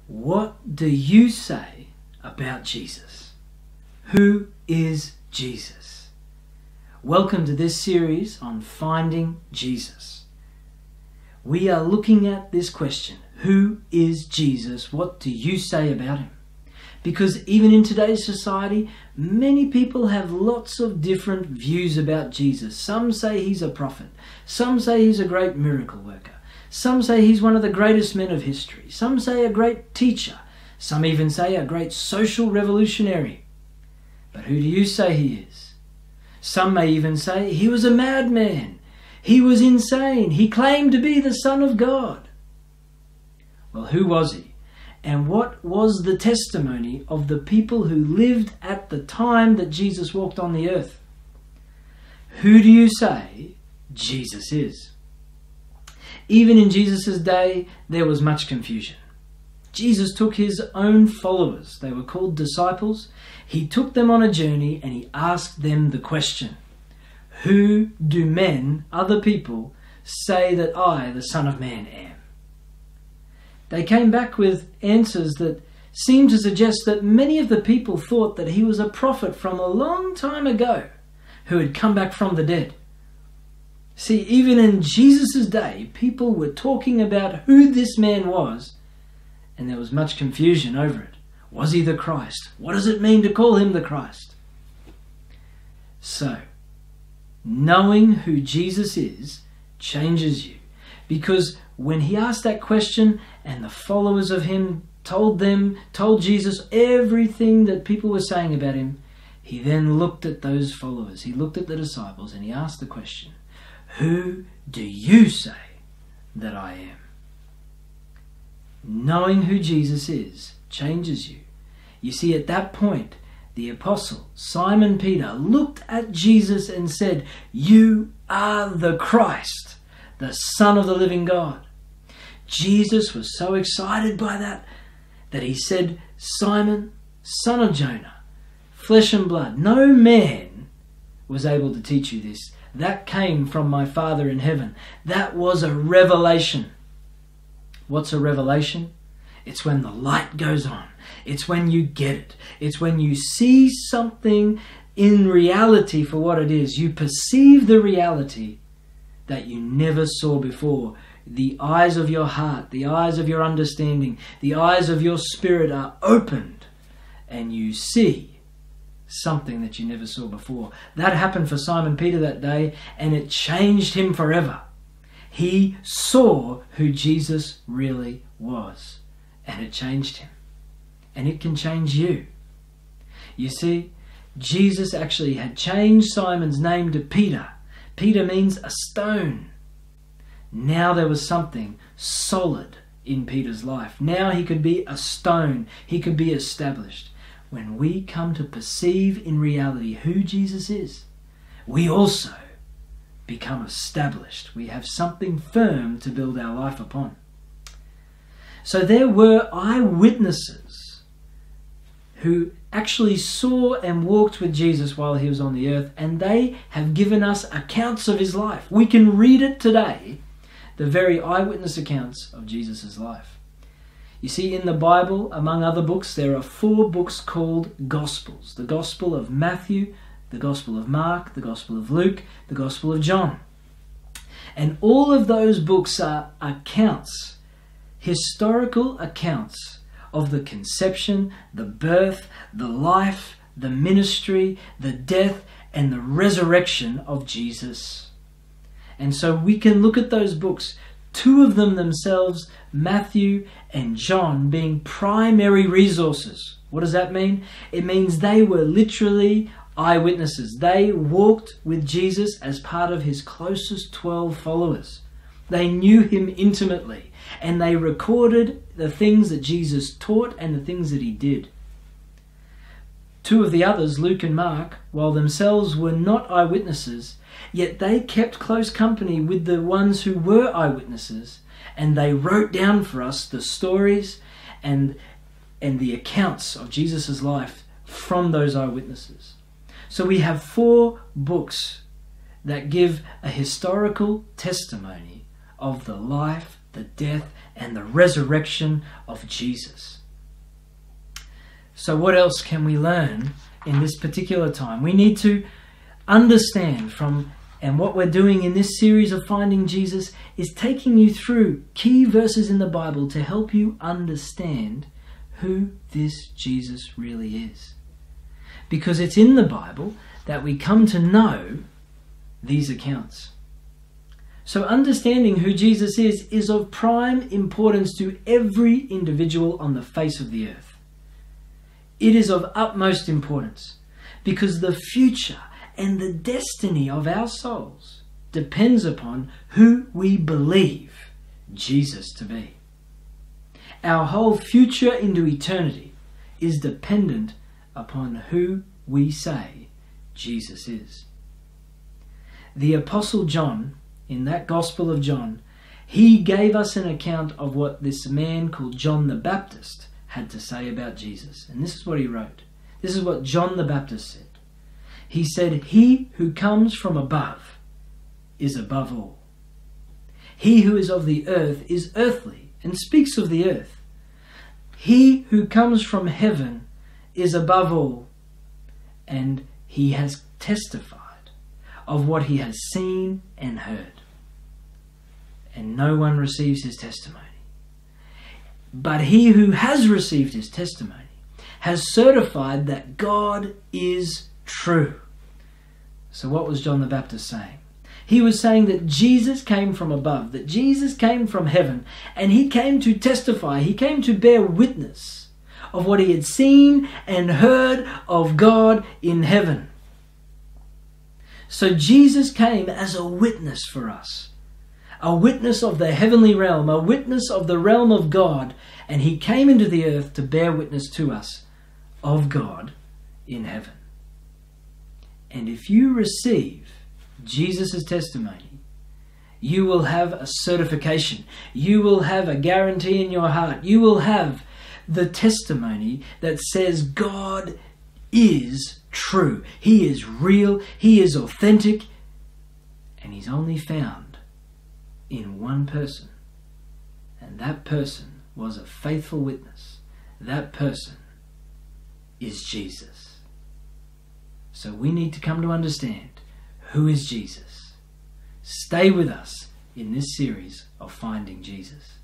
What do you say about Jesus? Who is Jesus? Welcome to this series on finding Jesus. We are looking at this question, who is Jesus? What do you say about him? Because even in today's society, many people have lots of different views about Jesus. Some say he's a prophet. Some say he's a great miracle worker. Some say he's one of the greatest men of history. Some say a great teacher. Some even say a great social revolutionary. But who do you say he is? Some may even say he was a madman. He was insane. He claimed to be the Son of God. Well, who was he? And what was the testimony of the people who lived at the time that Jesus walked on the earth? Who do you say Jesus is? Even in Jesus' day, there was much confusion. Jesus took his own followers, they were called disciples. He took them on a journey and he asked them the question, who do men, other people, say that I, the Son of Man, am? They came back with answers that seemed to suggest that many of the people thought that he was a prophet from a long time ago who had come back from the dead. See, even in Jesus' day, people were talking about who this man was, and there was much confusion over it. Was he the Christ? What does it mean to call him the Christ? So, knowing who Jesus is changes you, because when he asked that question and the followers of him told Jesus everything that people were saying about him, he then looked at those followers, he looked at the disciples and he asked the question, who do you say that I am? Knowing who Jesus is changes you. You see, at that point, the apostle Simon Peter looked at Jesus and said, you are the Christ, the Son of the living God. Jesus was so excited by that he said, Simon, son of Jonah, flesh and blood, no man was able to teach you this. That came from my Father in heaven. That was a revelation. What's a revelation? It's when the light goes on. It's when you get it. It's when you see something in reality for what it is. You perceive the reality that you never saw before. The eyes of your heart, the eyes of your understanding, the eyes of your spirit are opened and you see something that you never saw before. That happened for Simon Peter that day, and it changed him forever. He saw who Jesus really was, and it changed him. And it can change you. You see, Jesus actually had changed Simon's name to Peter. Peter means a stone. Now there was something solid in Peter's life. Now he could be a stone. He could be established. When we come to perceive in reality who Jesus is, we also become established. We have something firm to build our life upon. So there were eyewitnesses who actually saw and walked with Jesus while he was on the earth, and they have given us accounts of his life. We can read it today, the very eyewitness accounts of Jesus' life. You see, in the Bible, among other books, there are 4 books called Gospels. The Gospel of Matthew, the Gospel of Mark, the Gospel of Luke, the Gospel of John. And all of those books are accounts, historical accounts of the conception, the birth, the life, the ministry, the death, and the resurrection of Jesus. And so we can look at those books, 2 of them themselves, Matthew and John, being primary resources. What does that mean? It means they were literally eyewitnesses. They walked with Jesus as part of his closest 12 followers. They knew him intimately, and they recorded the things that Jesus taught and the things that he did. 2 of the others, Luke and Mark, while themselves were not eyewitnesses, yet they kept close company with the ones who were eyewitnesses, and they wrote down for us the stories and the accounts of Jesus' life from those eyewitnesses. So we have 4 books that give a historical testimony of the life, the death, and the resurrection of Jesus. So what else can we learn in this particular time? We need to understand from, and what we're doing in this series of Finding Jesus is taking you through key verses in the Bible to help you understand who this Jesus really is. Because it's in the Bible that we come to know these accounts. So understanding who Jesus is of prime importance to every individual on the face of the earth. It is of utmost importance because the future and the destiny of our souls depends upon who we believe Jesus to be. Our whole future into eternity is dependent upon who we say Jesus is. The Apostle John, in that Gospel of John, he gave us an account of what this man called John the Baptist had to say about Jesus. And this is what he wrote. This is what John the Baptist said. He said, "He who comes from above is above all. He who is of the earth is earthly and speaks of the earth. He who comes from heaven is above all, and he has testified of what he has seen and heard. And no one receives his testimony. But he who has received his testimony has certified that God is true." So what was John the Baptist saying? He was saying that Jesus came from above, that Jesus came from heaven, and he came to testify, he came to bear witness of what he had seen and heard of God in heaven. So Jesus came as a witness for us. A witness of the heavenly realm, a witness of the realm of God, and he came into the earth to bear witness to us of God in heaven. And if you receive Jesus' testimony, you will have a certification. You will have a guarantee in your heart. You will have the testimony that says God is true. He is real. He is authentic. And he's only found in one person, and that person was a faithful witness. That person is Jesus. So we need to come to understand who is Jesus. Stay with us in this series of Finding Jesus.